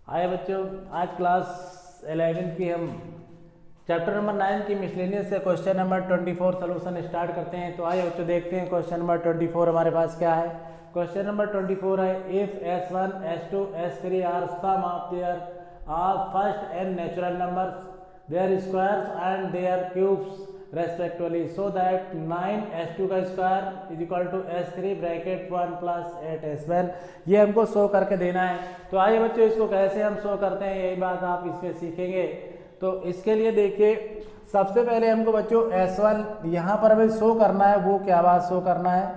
आए बच्चों, आज क्लास 11 की हम चैप्टर नंबर 9 की मिसलेनियस से क्वेश्चन नंबर 24 सोल्यूशन स्टार्ट करते हैं। तो आइए बच्चों देखते हैं क्वेश्चन नंबर 24 हमारे पास क्या है। क्वेश्चन नंबर 24 है, if S1, S2, S3 are sum of their first n natural numbers, their squares and their cubes respectively, so that 9S2 का square is equal to S3 bracket 1 plus 8S1, ये हमको show करके देना है। तो आइए बच्चों इसको कैसे हम शो करते हैं यही बात आप इसमें सीखेंगे। तो इसके लिए देखिए, सबसे पहले हमको बच्चों S1 यहाँ पर हमें शो करना है। वो क्या बात शो करना है,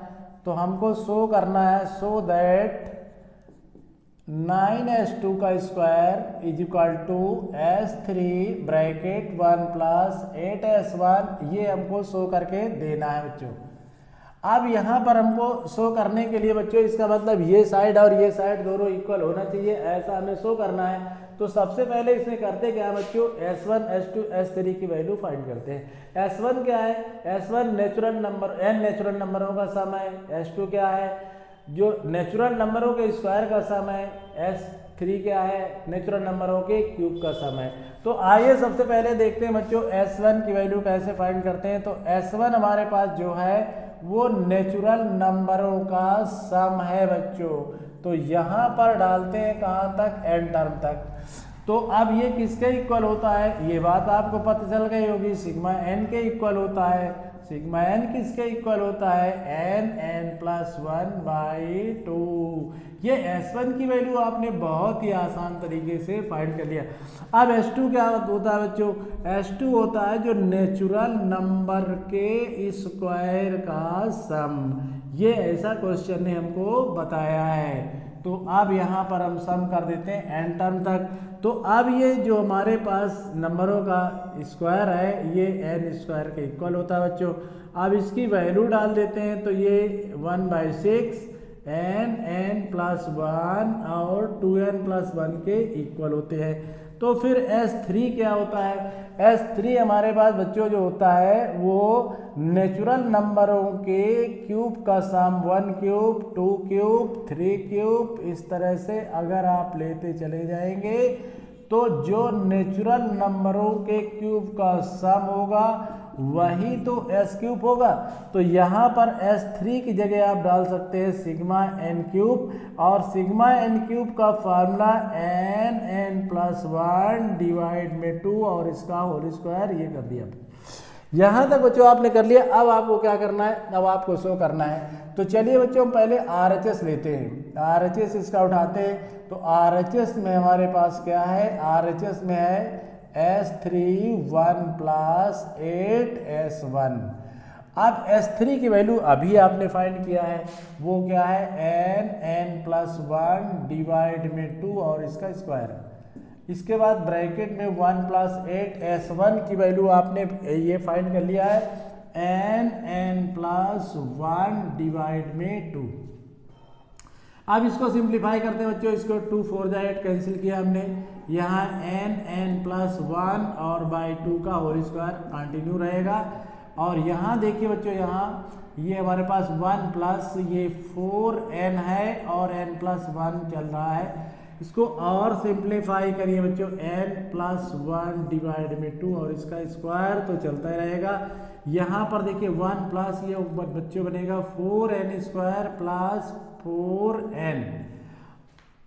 तो हमको शो करना है सो दैट 9S2 का square is equal to S3 bracket 1 plus 8S1, ये हमको शो करके देना है बच्चों। अब यहाँ पर हमको शो करने के लिए बच्चों इसका मतलब ये साइड और ये साइड दोनों इक्वल होना चाहिए, ऐसा हमें शो करना है। तो सबसे पहले इसमें करते क्या है बच्चों, S1, S2, S3 की वैल्यू फाइंड करते हैं। S1 क्या है, S1 natural number n natural नंबरों का सम है। S2 क्या है, जो नेचुरल नंबरों के स्क्वायर का सम है। S3 क्या है, नेचुरल नंबरों के क्यूब का सम है। तो आइए सबसे पहले देखते हैं बच्चों S1 की वैल्यू कैसे फाइंड करते हैं। तो S1 हमारे पास जो है वो नेचुरल नंबरों का सम है बच्चों। तो यहाँ पर डालते हैं कहाँ तक, n टर्म तक। तो अब ये किसके इक्वल होता है, ये बात आपको पता चल गई होगी, सिग्मा n के इक्वल होता है। सिग्मा n किसके इक्वल होता है, n प्लस 1/2। ये S1 की वैल्यू आपने बहुत ही आसान तरीके से फाइंड कर लिया। अब S2 क्या होता है बच्चों, S2 होता है जो नेचुरल नंबर के स्क्वायर का सम। ये ऐसा क्वेश्चन ने हमको बताया है। तो अब यहाँ पर हम सम कर देते हैं n टर्म तक। तो अब ये जो हमारे पास नंबरों का स्क्वायर है ये n स्क्वायर के इक्वल होता है बच्चों। अब इसकी वैल्यू डाल देते हैं, तो ये 1/6 n प्लस 1 और 2n प्लस 1 के इक्वल होते हैं। तो फिर S3 क्या होता है, S3 हमारे पास बच्चों जो होता है वो नेचुरल नंबरों के क्यूब का सम, 1 क्यूब, 2 क्यूब, 3 क्यूब, इस तरह से अगर आप लेते चले जाएंगे तो जो नेचुरल नंबरों के क्यूब का सम होगा वही तो S क्यूब होगा। तो यहाँ पर S3 की जगह आप डाल सकते हैं सिग्मा n क्यूब, और सिग्मा n क्यूब का फार्मूला n प्लस 1 डिवाइड में 2 और इसका होल स्क्वायर, ये कर दिया। यहाँ तक बच्चों आपने कर लिया। अब आपको क्या करना है, अब आपको शो करना है। तो चलिए बच्चों हम पहले RHS लेते हैं। RHS इसका उठाते हैं। तो RHS में हमारे पास क्या है, RHS में है S3 1 प्लस 8S1। अब S3 की वैल्यू अभी आपने फाइंड किया है, वो क्या है n प्लस 1 डिवाइड में 2 और इसका स्क्वायर। इसके बाद ब्रैकेट में 1 प्लस 8S1 की वैल्यू आपने ये फाइंड कर लिया है n प्लस 1 डिवाइड में 2। अब इसको सिंप्लीफाई करते हैं बच्चों, इसको 2 4 जा 8 कैंसिल किया हमने। यहाँ n प्लस 1 और बाई 2 का होल स्क्वायर कंटिन्यू रहेगा। और यहाँ देखिए बच्चों, यहाँ ये हमारे पास 1 प्लस ये 4n है और n प्लस 1 चल रहा है। इसको और सिंप्लीफाई करिए बच्चों, n प्लस 1 डिवाइड में 2 और इसका स्क्वायर तो चलता ही रहेगा। यहाँ पर देखिए 1 प्लस ये बच्चों बनेगा 4n स्क्वायर प्लस 4n।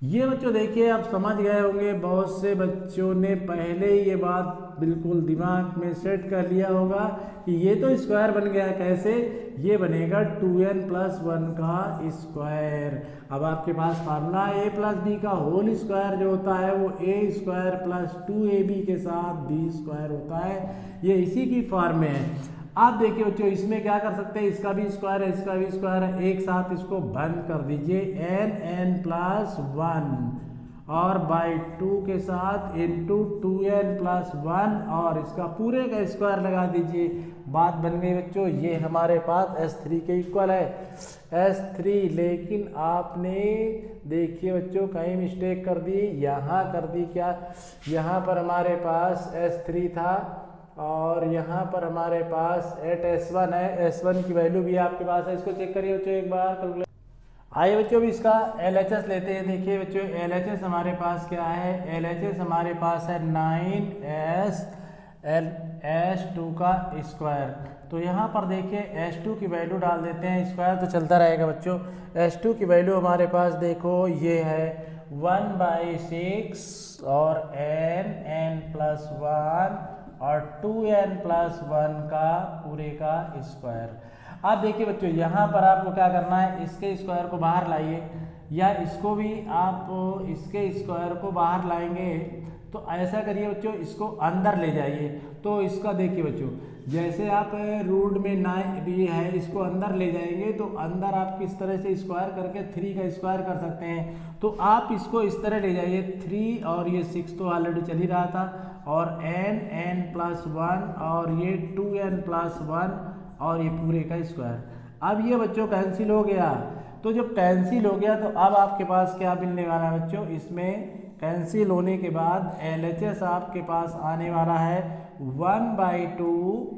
ये बच्चों देखिए आप समझ गए होंगे, बहुत से बच्चों ने पहले ये बात बिल्कुल दिमाग में सेट कर लिया होगा कि ये तो स्क्वायर बन गया। कैसे, ये बनेगा 2n प्लस 1 का स्क्वायर। अब आपके पास फार्मूला a प्लस b का होल स्क्वायर जो होता है वो a स्क्वायर प्लस 2ab के साथ b स्क्वायर होता है। ये इसी की फॉर्म में है। आप देखिए बच्चों इसमें क्या कर सकते हैं, इसका भी स्क्वायर है, इसका भी स्क्वायर है, एक साथ इसको बंद कर दीजिए n प्लस 1 और बाई 2 के साथ इंटू 2n प्लस 1 और इसका पूरे का स्क्वायर लगा दीजिए। बात बन गई बच्चों, ये हमारे पास S3 के इक्वल है S3। लेकिन आपने देखिए बच्चों कहीं मिस्टेक कर दी, यहाँ कर दी। क्या, यहाँ पर हमारे पास S3 था और यहाँ पर हमारे पास 8S1 है। S1 की वैल्यू भी आपके पास है, इसको चेक करिए बच्चों एक बार। आइए बच्चों अभी इसका LHS लेते हैं। देखिए बच्चों LHS हमारे पास क्या है, LHS हमारे पास है 9s2 का स्क्वायर। तो यहाँ पर देखिए S2 की वैल्यू डाल देते हैं, स्क्वायर तो चलता रहेगा बच्चों। S2 की वैल्यू हमारे पास देखो ये है 1/6 और n+1 और 2n+1 का पूरे का स्क्वायर। आप देखिए बच्चों यहाँ पर आपको क्या करना है, इसके स्क्वायर को बाहर लाइए या इसको भी आप इसके स्क्वायर को बाहर लाएंगे। तो ऐसा करिए बच्चों, इसको अंदर ले जाइए। तो इसका देखिए बच्चों, जैसे आप रूट में 9 भी है, इसको अंदर ले जाएंगे तो अंदर आप किस तरह से स्क्वायर करके 3 का स्क्वायर कर सकते हैं। तो आप इसको इस तरह ले जाइए, 3 और ये 6 तो ऑलरेडी चल ही रहा था, और n+1 और ये 2n+1 और ये पूरे का स्क्वायर। अब ये बच्चों कैंसिल हो गया। तो जब कैंसिल हो गया तो अब आपके पास क्या मिलने वाला है बच्चों, इसमें कैंसिल होने के बाद LHS आपके पास आने वाला है 1/2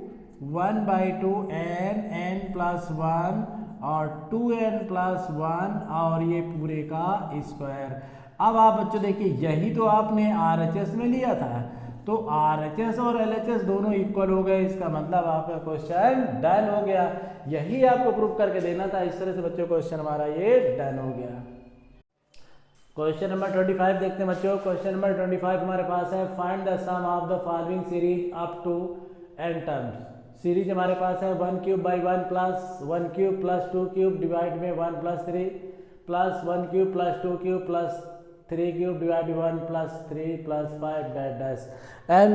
n+1 और 2n+1 और ये पूरे का स्क्वायर। अब आप बच्चों देखिए, यही तो आपने RHS में लिया था, तो RHS और LHS दोनों इक्वल हो गए। इसका मतलब आपका क्वेश्चन डन हो गया। यही आपको प्रूफ करके देना था। इस तरह से बच्चों क्वेश्चन हमारा ये डन हो गया। क्वेश्चन नंबर 25 देखते हैं बच्चों। क्वेश्चन नंबर 25 हमारे पास है, find the sum of the following series up to n terms. Series हमारे पास है 1³ प्लस 1³ प्लस 2³ डिवाइड में 1+3 plus 1³ plus 2³ plus 3³ divide 1 plus 3 plus 5 dash n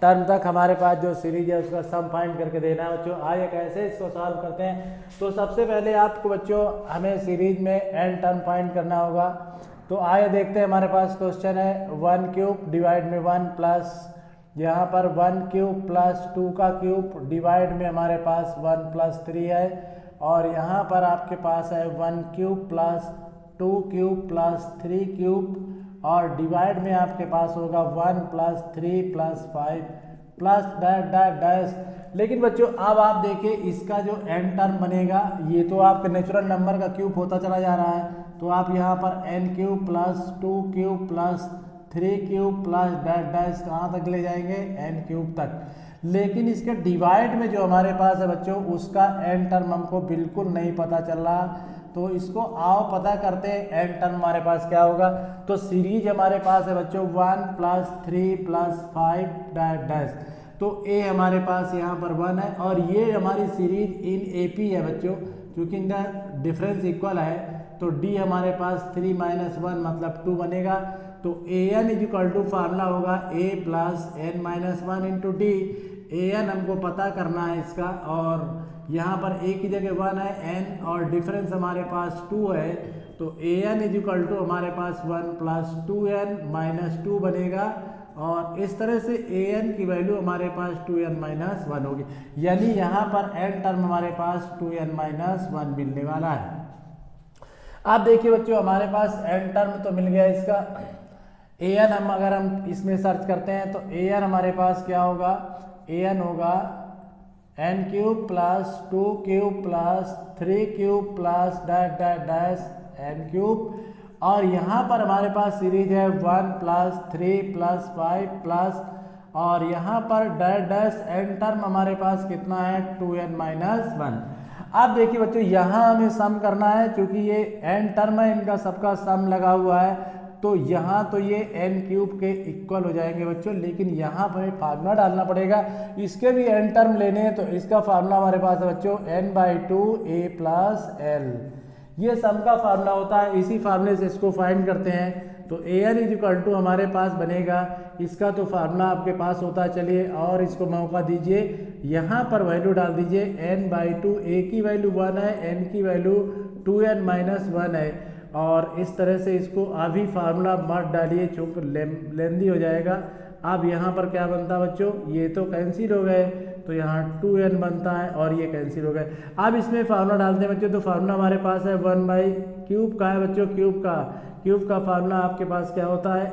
term तक हमारे पास जो सीरीज है उसका सम फाइंड करके देना है बच्चों। आइए कैसे इसको सॉल्व करते हैं। तो सबसे पहले आपको बच्चों हमें सीरीज में n टर्म फाइंड करना होगा। तो आइए देखते हैं, हमारे पास क्वेश्चन है 1³ डिवाइड में 1 प्लस यहाँ पर 1³ प्लस 2 का क्यूब डिवाइड में हमारे पास 1 प्लस 3 है, और यहाँ पर आपके पास है 1³ प्लस 2³ प्लस 3³ और डिवाइड में आपके पास होगा 1 प्लस 3 प्लस 5 प्लस डैश। लेकिन बच्चों अब आप देखिए इसका जो n टर्म बनेगा ये तो आपके नेचुरल नंबर का क्यूब होता चला जा रहा है। तो आप यहाँ पर n³ plus 2³ plus 3³ plus dash कहाँ तक ले जाएंगे, n³ तक। लेकिन इसके डिवाइड में जो हमारे पास है बच्चों उसका n टर्म हमको बिल्कुल नहीं पता चल रहा। तो इसको आओ पता करते हैं n टर्म हमारे पास क्या होगा। तो सीरीज हमारे पास है बच्चों 1 प्लस 3 प्लस 5 डैश। तो a हमारे पास यहाँ पर 1 है, और ये हमारी सीरीज इन AP है बच्चों, क्योंकि इनका डिफरेंस इक्वल है। तो d हमारे पास 3 - 1 मतलब 2 बनेगा। तो an इक्वल टू फार्मूला होगा a plus n-1 into d। an हमको पता करना है इसका, और यहाँ पर a की जगह 1 है, n और डिफरेंस हमारे पास 2 है। तो an इक्वल टू हमारे पास 1 प्लस 2n-2 बनेगा, और इस तरह से an की वैल्यू हमारे पास 2n-1 होगी। यानी यहाँ पर n टर्म हमारे पास 2n-1 मिलने वाला है। आप देखिए बच्चों हमारे पास n टर्म तो मिल गया इसका। an हम अगर हम इसमें सर्च करते हैं तो an हमारे पास क्या होगा, an होगा n³ plus 2³ plus 3³ plus dash n³। और यहाँ पर हमारे पास सीरीज है 1 प्लस 3 प्लस 5 प्लस, और यहाँ पर डैश n टर्म हमारे पास कितना है 2n-1। अब देखिए बच्चों यहाँ हमें सम करना है, क्योंकि ये n टर्म है, इनका सबका सम लगा हुआ है। तो यहाँ तो ये n³ के इक्वल हो जाएंगे बच्चों, लेकिन यहाँ पर फार्मूला डालना पड़ेगा। इसके भी n टर्म लेने हैं, तो इसका फार्मूला हमारे पास है बच्चों n/2 a प्लस l। ये सम का फार्मूला होता है, इसी फार्मूले से इसको फाइंड करते हैं। तो an इक्वल टू हमारे पास बनेगा, इसका तो फार्मूला आपके पास होता है। चलिए और इसको मौका दीजिए, यहाँ पर वैल्यू डाल दीजिए n/2। a की वैल्यू 1 है, n की वैल्यू 2n-1 है, और इस तरह से इसको अभी फार्मूला मत डालिए चूँकि लेंदी हो जाएगा। अब यहाँ पर क्या बनता है बच्चों, ये तो कैंसिल हो गए, तो यहाँ 2n बनता है और ये कैंसिल हो गए। अब इसमें फार्मूला डालते हैं बच्चों, तो फार्मूला हमारे पास है 1/³ का है बच्चों, क्यूब का फार्मूला आपके पास क्या होता है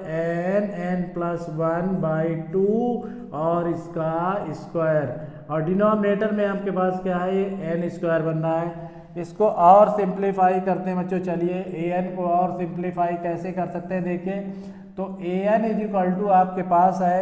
n+1/2 और इसका स्क्वायर, और डिनोमिनेटर में आपके पास क्या है ये n² बन रहा है। इसको और सिंप्लीफाई करते हैं बच्चों। चलिए ए एन को और सिंप्लीफाई कैसे कर सकते हैं देखिए। तो A N is equal to आपके पास है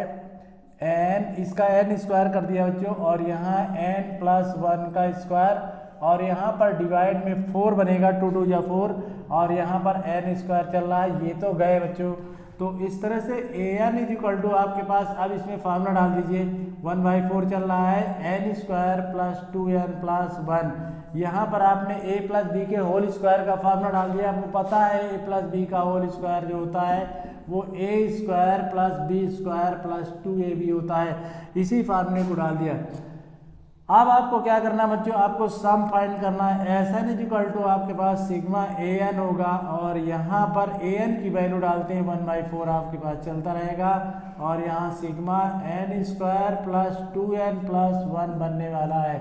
एन, इसका एन स्क्वायर कर दिया बच्चों, और यहाँ एन प्लस 1 का स्क्वायर, और यहाँ पर डिवाइड में 4 बनेगा, 2 2 या 4, और यहाँ पर एन स्क्वायर चल रहा है, ये तो गए बच्चों। तो इस तरह से A N is equal to आपके पास, अब इसमें फार्मूला डाल दीजिए, 1/4 चल रहा है, N square plus 2n plus 1। यहाँ पर आपने a प्लस बी के होल स्क्वायर का फार्मूला डाल दिया। आपको पता है a प्लस बी का होल स्क्वायर जो होता है वो a square plus B square plus 2ab होता है, इसी फार्मूले को डाल दिया। अब आपको क्या करना है बच्चों, आपको सम फाइंड करना है। S N is equal to आपके पास सिग्मा ए एन होगा, और यहाँ पर ए एन की वैल्यू डालते हैं 1/4 आपके पास चलता रहेगा, और यहाँ sigma N square plus 2n plus 1 बनने वाला है।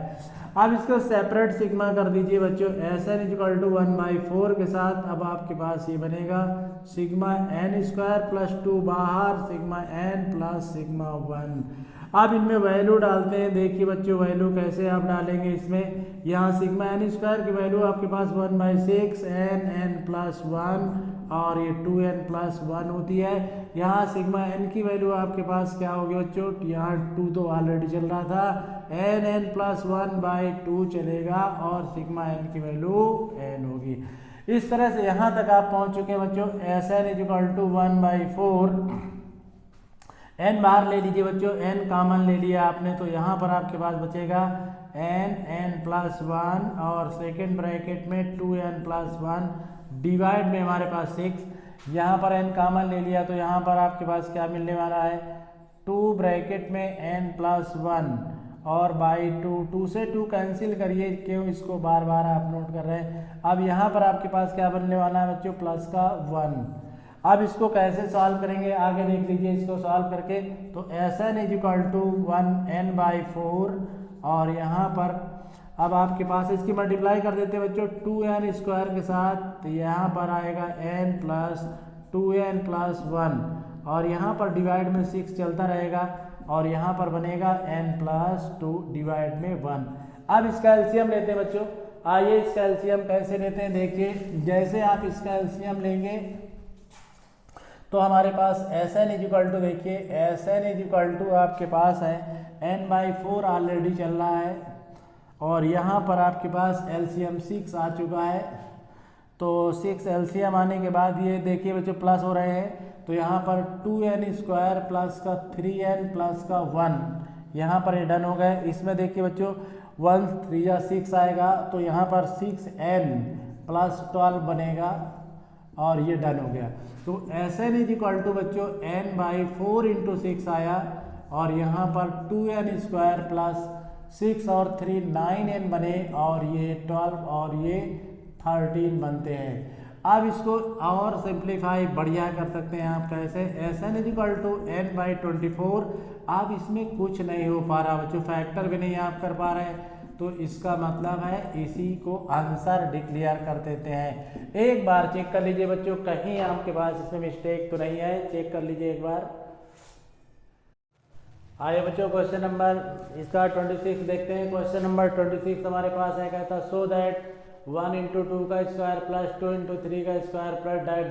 अब इसको सेपरेट सिग्मा कर दीजिए बच्चों, S N is equal to 1/4 के साथ। अब आपके पास ये बनेगा सिग्मा एन स्क्वायर प्लस 2 बाहर, सिग्मा एन प्लस सिग्मा 1। अब इनमें वैल्यू डालते हैं। देखिए बच्चों वैल्यू कैसे आप डालेंगे इसमें, यहाँ सिग्मा एन स्क्वायर की वैल्यू आपके पास 1/6 एन प्लस 1, और ये 2n प्लस 1 होती है। यहाँ सिग्मा एन की वैल्यू आपके पास क्या होगी बच्चों, यहाँ 2 तो ऑलरेडी चल रहा था, एन प्लस 1/2 चलेगा, और सिग्मा एन की वैल्यू n होगी। इस तरह से यहाँ तक आप पहुँच चुके हैं बच्चों। S N is equal to 1/4, n बाहर ले लीजिए बच्चों, n कॉमन ले लिया आपने, तो यहाँ पर आपके पास बचेगा n प्लस 1, और सेकेंड ब्रैकेट में 2n प्लस 1 डिवाइड में हमारे पास 6। यहाँ पर n कॉमन ले लिया, तो यहाँ पर आपके पास क्या मिलने वाला है, 2 ब्रैकेट में n प्लस 1 और बाई 2 से 2 कैंसिल करिए, क्यों इसको बार बार आप नोट कर रहे हैं। अब यहाँ पर आपके पास क्या बनने वाला है बच्चों, प्लस का 1। अब इसको कैसे सॉल्व करेंगे आगे देख लीजिए इसको सॉल्व करके। तो S N is equal to 1n/4, और यहाँ पर अब आपके पास इसकी मल्टीप्लाई कर देते हैं बच्चों 2n स्क्वायर के साथ, तो यहाँ पर आएगा n प्लस 2n प्लस 1, और यहाँ पर डिवाइड में 6 चलता रहेगा, और यहाँ पर बनेगा n प्लस 2 डिवाइड में 1। अब इसका एलसीएम लेते हैं बच्चों। आइए इसका एलसीएम कैसे लेते हैं देखिए। जैसे आप इसका एलसीएम लेंगे तो हमारे पास S N is equal to, देखिए S N is equal to आपके पास है n/4 ऑलरेडी चल रहा है, और यहाँ पर आपके पास एलसीएम 6 आ चुका है। तो 6 एलसीएम आने के बाद ये देखिए बच्चों प्लस हो रहे हैं, तो यहाँ पर 2n स्क्वायर प्लस का 3n प्लस का 1, यहाँ पर ये डन हो गए। इसमें देखिए बच्चों 1 3 या 6 आएगा, तो यहाँ पर 6n प्लस 12 बनेगा, और ये डन हो गया। तो S N is equal to बच्चों n/4 इंटू 6 आया, और यहाँ पर 2n स्क्वायर प्लस 6 और 3 9n बने, और ये 12 और ये 13 बनते हैं। अब इसको और सिंप्लीफाई बढ़िया कर सकते हैं आप कैसे, S N is equal to n/24। अब इसमें कुछ नहीं हो पा रहा बच्चों, फैक्टर भी नहीं आप कर पा रहे, तो इसका मतलब है इसी को आंसर डिक्लेयर कर देते हैं। एक बार चेक कर लीजिए बच्चों, कहीं आपके पास इसमें मिस्टेक तो नहीं है, चेक कर लीजिए एक बार। आइए बच्चों क्वेश्चन नंबर इसका 26 देखते हैं। क्वेश्चन नंबर 26 हमारे पास है, कहता सो दैट 1 इंटू 2 का स्क्वायर प्लस 2 इंटू 3 का square plus dash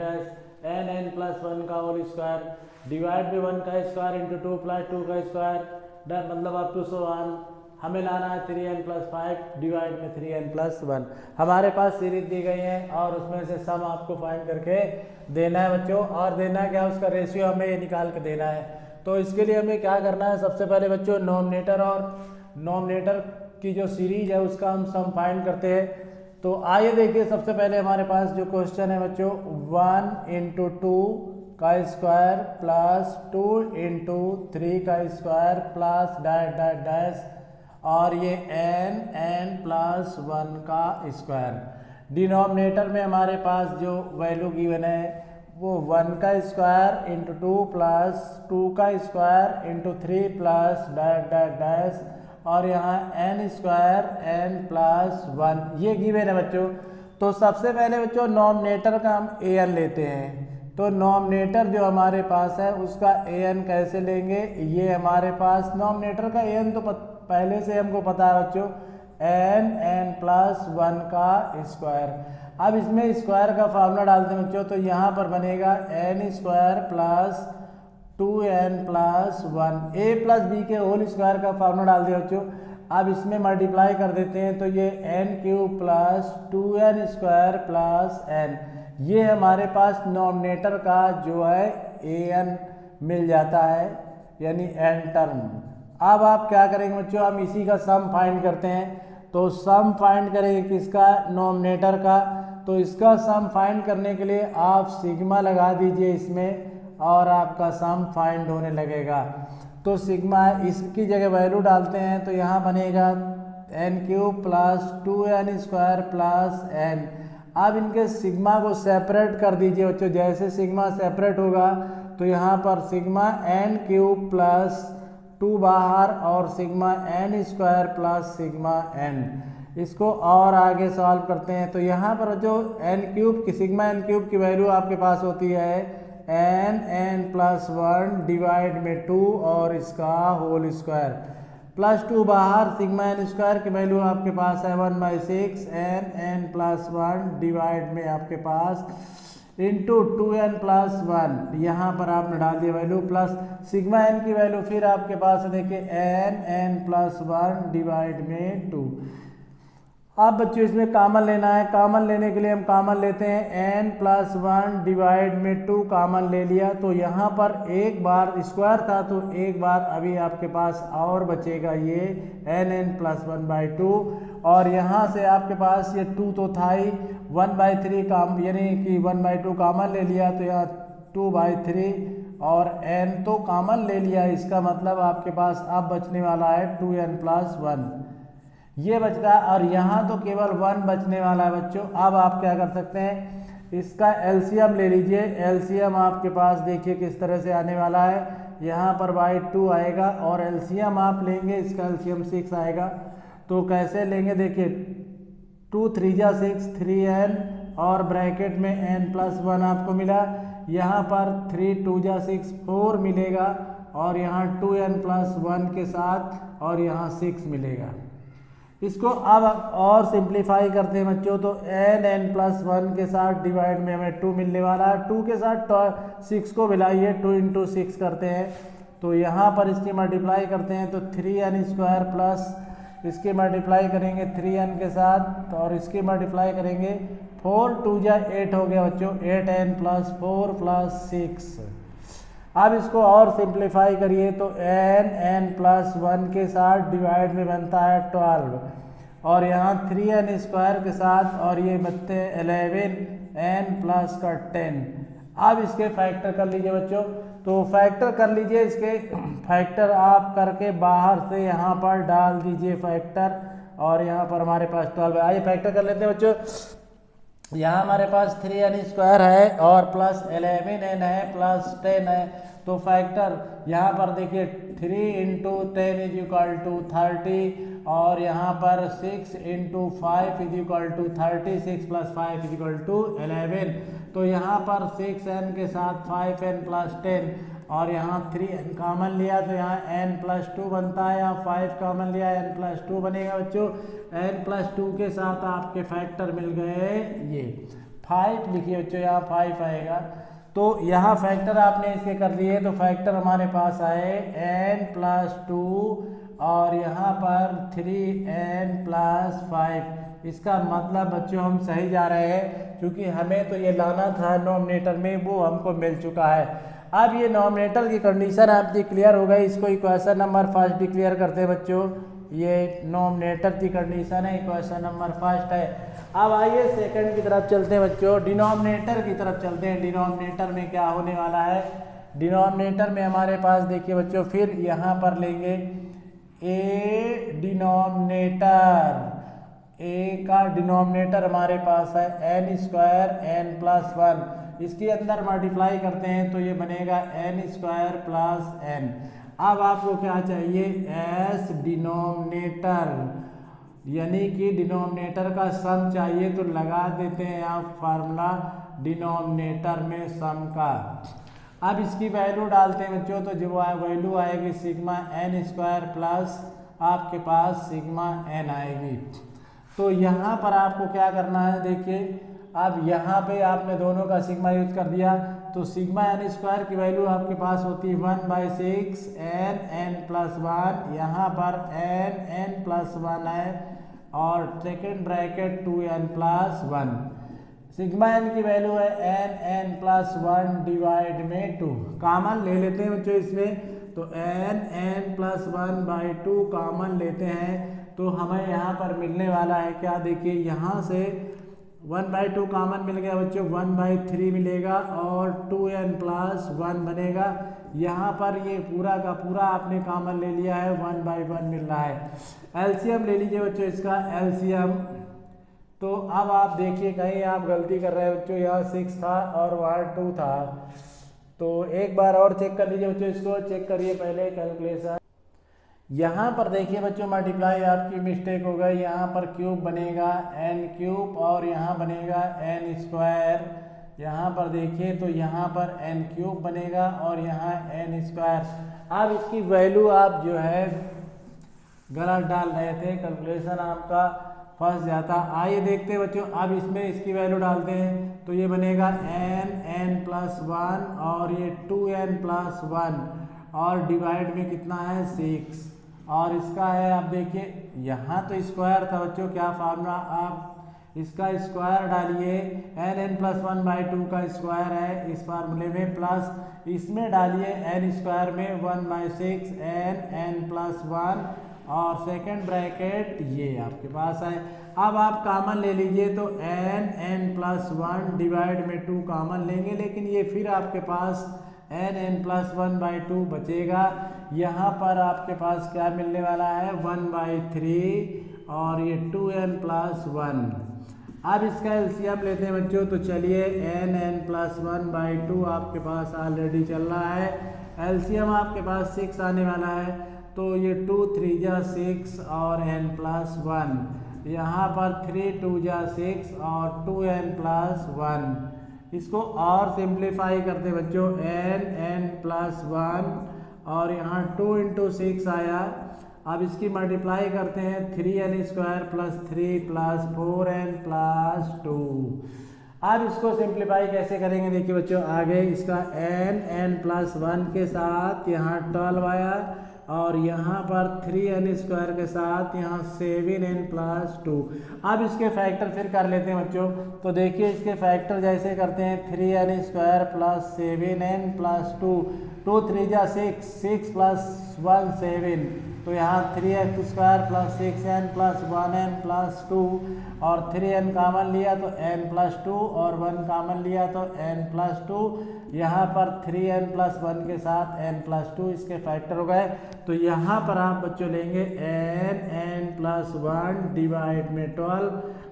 n plus 1 का होल स्क्वायर डिवाइड में 1 का स्क्वायर इंटू 2 प्लस 2 का स्क्वायर, मतलब अप टू सो 1। हमें लाना है 3n प्लस 5 डिवाइड में 3n प्लस 1। हमारे पास सीरीज दी गई है, और उसमें से सम आपको फाइंड करके देना है बच्चों, और देना है क्या, उसका रेशियो हमें ये निकाल के देना है। तो इसके लिए हमें क्या करना है, सबसे पहले बच्चों नॉमिनेटर और नॉमिनेटर की जो सीरीज है उसका हम सम फाइंड करते हैं। तो आइए देखिए, सबसे पहले हमारे पास जो क्वेश्चन है बच्चों 1 इंटू 2 का स्क्वायर प्लस 2 इंटू 3 का square plus dash dash dash, और ये n प्लस 1 का स्क्वायर। डिनोमिनेटर में हमारे पास जो वैल्यू गिवन है वो 1 का स्क्वायर इंटू 2 प्लस 2 का square into 3 plus dash dash dash, और यहाँ n स्क्वायर n प्लस 1 ये गिवन है बच्चों। तो सबसे पहले बच्चों नॉमिनेटर का हम an लेते हैं। तो नॉमिनेटर जो हमारे पास है उसका an कैसे लेंगे, ये हमारे पास नॉमिनेटर का an तो पहले से हमको पता है बच्चों, n प्लस 1 का स्क्वायर। अब इसमें स्क्वायर का फार्मूला डालते हैं बच्चों, तो यहाँ पर बनेगा n square plus 2n plus 1, a plus B के होल स्क्वायर का फार्मूला डाल दिया बच्चों। अब इसमें मल्टीप्लाई कर देते हैं, तो ये n cube plus 2n square plus n, ये हमारे पास नॉमिनेटर का जो है an मिल जाता है, यानी n टर्म। अब आप क्या करेंगे बच्चों, हम इसी का सम फाइंड करते हैं। तो सम फाइंड करेंगे किसका, नॉमिनेटर का। तो इसका सम फाइंड करने के लिए आप सिग्मा लगा दीजिए इसमें, और आपका सम फाइंड होने लगेगा। तो सिग्मा, इसकी जगह वैल्यू डालते हैं, तो यहाँ बनेगा n cube plus 2n square plus n। अब इनके सिग्मा को सेपरेट कर दीजिए बच्चों। जैसे सिग्मा सेपरेट होगा तो यहाँ पर सिग्मा n क्यूब प्लस 2 बाहर और sigma n square plus sigma n। इसको और आगे सॉल्व करते हैं, तो यहाँ पर जो n क्यूब की सिग्मा n क्यूब की वैल्यू आपके पास होती है n प्लस 1 डिवाइड में 2 और इसका होल स्क्वायर, प्लस 2 बाहर सिग्मा n स्क्वायर की वैल्यू आपके पास है 1/6 n प्लस 1 डिवाइड में आपके पास इंटू 2n प्लस 1, यहाँ पर आपने डाल दिया वैल्यू, प्लस सिग्मा n की वैल्यू फिर आपके पास है देखिए n प्लस 1 डिवाइड में 2। अब बच्चों इसमें कॉमन लेना है। कॉमन लेने के लिए हम कॉमन लेते हैं n प्लस 1 डिवाइड में 2 कॉमन ले लिया, तो यहाँ पर एक बार स्क्वायर था तो एक बार अभी आपके पास और बचेगा ये n प्लस 1/2, और यहाँ से आपके पास ये 2 तो था ही, 1/3 काम यानी कि 1/2 कॉमन ले लिया, तो यहाँ 2/3 और n तो कॉमन ले लिया। इसका मतलब आपके पास अब बचने वाला है 2n प्लस 1, ये बचता है, और यहाँ तो केवल 1 बचने वाला है बच्चों। अब आप क्या कर सकते हैं, इसका एलसीएम ले लीजिए। एलसीएम आपके पास देखिए किस तरह से आने वाला है, यहाँ पर बाई 2 आएगा, और एलसीएम आप लेंगे, इसका एलसीएम 6 आएगा। तो कैसे लेंगे देखिए, 2 3 जा 6 3n, और ब्रैकेट में n प्लस 1 आपको मिला, यहाँ पर 3 2 जा 6 4 मिलेगा, और यहाँ 2n प्लस 1 के साथ और यहाँ 6 मिलेगा। इसको अब और सिंप्लीफाई करते हैं बच्चों, तो n प्लस 1 के साथ डिवाइड में हमें 2 मिलने वाला है, 2 के साथ 6 को मिलाइए, 2 इंटू 6 करते हैं, तो यहाँ पर इसकी मल्टीप्लाई करते हैं, तो 3n स्क्वायर प्लस इसके मल्टीप्लाई करेंगे 3n के साथ, और इसकी मल्टीप्लाई करेंगे 4 2 जा 8 हो गया बच्चों, 8n प्लस 4 प्लस 6। अब इसको और सिंप्लीफाई करिए, तो n प्लस 1 के साथ डिवाइड में बनता है 12, और यहाँ 3n स्क्वायर के साथ, और ये बनते हैं 11 n प्लस का 10। अब इसके फैक्टर कर लीजिए बच्चों, तो फैक्टर कर लीजिए, इसके फैक्टर आप करके बाहर से यहाँ पर डाल दीजिए फैक्टर, और यहाँ पर हमारे पास 12 है। आइए फैक्टर कर लेते हैं बच्चों। यहाँ हमारे पास 3n स्क्वायर है और प्लस 11n है प्लस 10 है, तो फैक्टर यहाँ पर देखिए 3 इंटू 10 इज इक्वल टू 30, और यहाँ पर 6 into 5 is equal to 30, 6 plus 5 is equal to 11। तो यहाँ पर 6n के साथ 5n प्लस 10, और यहाँ 3n कॉमन लिया तो यहाँ n प्लस 2 बनता है, यहाँ 5 कॉमन लिया n प्लस 2 बनेगा बच्चों। n प्लस 2 के साथ आपके फैक्टर मिल गए ये 5, लिखिए बच्चों यहाँ 5 आएगा। तो यहाँ फैक्टर आपने इसके कर दिए, तो फैक्टर हमारे पास आए n प्लस 2 और यहाँ पर 3n प्लस 5। इसका मतलब बच्चों हम सही जा रहे हैं, क्योंकि हमें तो ये लाना था नॉमिनेटर में, वो हमको मिल चुका है। अब ये नॉमिनेटर की कंडीशन आपकी क्लियर हो गई। इसको इक्वेशन नंबर 1 डिक्लेयर करते हैं बच्चों। ये नॉमिनेटर की कंडीशन है, इक्वेशन नंबर 1 है। अब आइए सेकंड की तरफ चलते हैं बच्चों, डिनोमिनेटर की तरफ चलते हैं। डिनोमिनेटर में क्या होने वाला है, डिनोमिनेटर में हमारे पास देखिए बच्चों, फिर यहाँ पर लेंगे ए डिनोमिनेटर, ए का डिनोमिनेटर हमारे पास है n स्क्वायर n प्लस 1, इसके अंदर मल्टीप्लाई करते हैं तो ये बनेगा n स्क्वायर प्लस n। अब आपको क्या चाहिए, एस डिनोमिनेटर, यानी कि डिनोमिनेटर का सम चाहिए, तो लगा देते हैं आप फार्मूला डिनोमिनेटर में सम का। अब इसकी वैल्यू डालते हैं बच्चों, तो जो वैल्यू आएगी सिग्मा n स्क्वायर प्लस आपके पास सिग्मा एन आएगी। तो यहाँ पर आपको क्या करना है, देखिए अब यहाँ पे आपने दोनों का सिग्मा यूज कर दिया, तो सिग्मा एन स्क्वायर की वैल्यू आपके पास होती है 1/6 एन एन प्लस 1, यहाँ पर एन एन प्लस 1 है और second bracket 2n plus 1। Sigma N की वैल्यू है एन एन प्लस 1 डिवाइड में 2, कॉमन ले लेते हैं बच्चों इसमें, तो एन एन प्लस 1/2 कॉमन लेते हैं, तो हमें यहाँ पर मिलने वाला है क्या, देखिए यहाँ से 1/2 कॉमन मिल गया बच्चों, 1/3 मिलेगा और 2n प्लस 1 बनेगा। यहाँ पर ये पूरा का पूरा आपने कॉमन ले लिया है, 1/1 मिल रहा है। एलसीएम ले लीजिए बच्चों इसका एलसीएम, तो अब आप देखिए कहीं आप गलती कर रहे हैं बच्चों, यहाँ 6 था और वहाँ 2 था, तो एक बार और चेक कर लीजिए बच्चों, इसको चेक करिए पहले कैलकुलेशन। यहाँ पर देखिए बच्चों मल्टीप्लाई आपकी मिस्टेक हो गई, यहाँ पर क्यूब बनेगा n क्यूब और यहाँ बनेगा n स्क्वायर, यहाँ पर देखिए तो यहाँ पर n क्यूब बनेगा और यहाँ n स्क्वायर। अब इसकी वैल्यू आप जो है गलत डाल रहे थे, कैलकुलेशन आपका फंस जाता। आइए देखते हैं बच्चों, अब इसमें इसकी वैल्यू डालते हैं, तो ये बनेगा n प्लस 1 और ये 2n प्लस 1 और डिवाइड में कितना है 6, और इसका है आप देखिए यहाँ तो स्क्वायर था बच्चों, क्या फार्मूला, आप इसका स्क्वायर डालिए, n प्लस 1/2 का स्क्वायर है इस फार्मूले में, प्लस इसमें डालिए n स्क्वायर में 1/6 n प्लस 1 और सेकेंड ब्रैकेट ये आपके पास है। अब आप कॉमन ले लीजिए, तो n प्लस 1 डिवाइड में 2 कॉमन लेंगे, लेकिन ये फिर आपके पास n प्लस 1/2 बचेगा। यहाँ पर आपके पास क्या मिलने वाला है 1/3 और ये 2n प्लस 1। अब इसका एलसीएम लेते हैं बच्चों, तो चलिए n प्लस 1/2 आपके पास ऑलरेडी चल रहा है, एलसीएम आपके पास 6 आने वाला है, तो ये 2 3 जा 6 और n प्लस 1, यहाँ पर 3 2 जा 6 और 2n प्लस 1। इसको और सिंप्लीफाई करते बच्चों, n प्लस 1 और यहाँ 2 × 6 आया। अब इसकी मल्टीप्लाई करते हैं, 3n square plus 3 plus 4n plus 2। अब इसको सिंप्लीफाई कैसे करेंगे, देखिए बच्चों आगे इसका n प्लस 1 के साथ यहाँ 12 आया और यहाँ पर 3n स्क्वायर के साथ यहाँ 7n प्लस 2। अब इसके फैक्टर फिर कर लेते हैं बच्चों, तो देखिए इसके फैक्टर जैसे करते हैं, 3n square plus 7n plus 2, 2 3 जा 6, 6 प्लस 1 7, तो यहाँ 3x square plus 6n plus 1n plus 2 और 3n कॉमन लिया तो n प्लस 2 और 1 कॉमन लिया तो n प्लस 2, यहाँ पर 3n प्लस 1 के साथ n प्लस 2 इसके फैक्टर हो गए। तो यहाँ पर आप बच्चों लेंगे n प्लस 1 डिवाइड में 12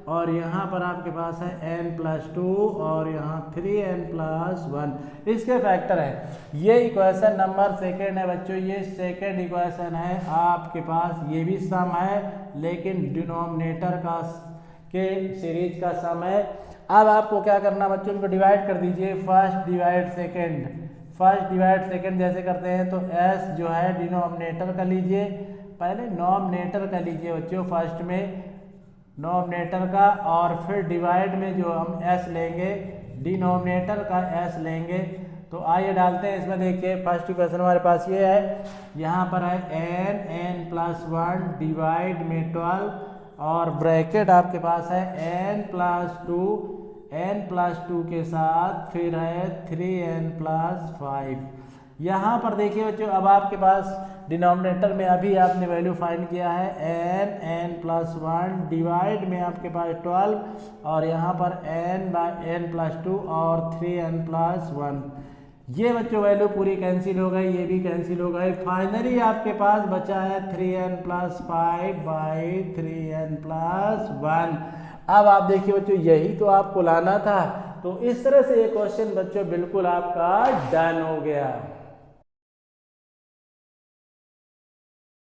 और यहाँ पर आपके पास है n प्लस 2 और यहाँ 3n प्लस 1 इसके फैक्टर है। ये इक्वेशन नंबर सेकेंड है बच्चों, ये सेकेंड इक्वेशन है आपके पास, ये भी सम है लेकिन डिनोमिनेटर का के सीरीज का सम है। अब आपको क्या करना बच्चों, इनको डिवाइड कर दीजिए, first divide second, first divide second जैसे करते हैं, तो s जो है डिनोमिनेटर का लीजिए, पहले नॉमिनेटर का लीजिए बच्चों, फर्स्ट में नॉमिनेटर का और फिर डिवाइड में जो हम s लेंगे डिनोमिनेटर का s लेंगे। तो आइए डालते हैं इसमें, देखिए फर्स्ट इक्वेशन हमारे पास ये है, यहाँ पर है n प्लस 1 डिवाइड में 12 और ब्रैकेट आपके पास है n प्लस 2 के साथ फिर है 3n प्लस 5। यहाँ पर देखिए बच्चों, अब आपके पास डिनोमिनेटर में अभी आपने वैल्यू फाइंड किया है n प्लस 1 डिवाइड में आपके पास 12 और यहाँ पर n प्लस 2 और 3n प्लस 1। ये बच्चों वैल्यू पूरी कैंसिल हो गई, ये भी कैंसिल हो गई। फाइनली आपके पास बचा है 3n प्लस 5/3n प्लस 1। अब आप देखिए बच्चों, यही तो आपको लाना था। तो इस तरह से ये क्वेश्चन बच्चों बिल्कुल आपका डन हो गया।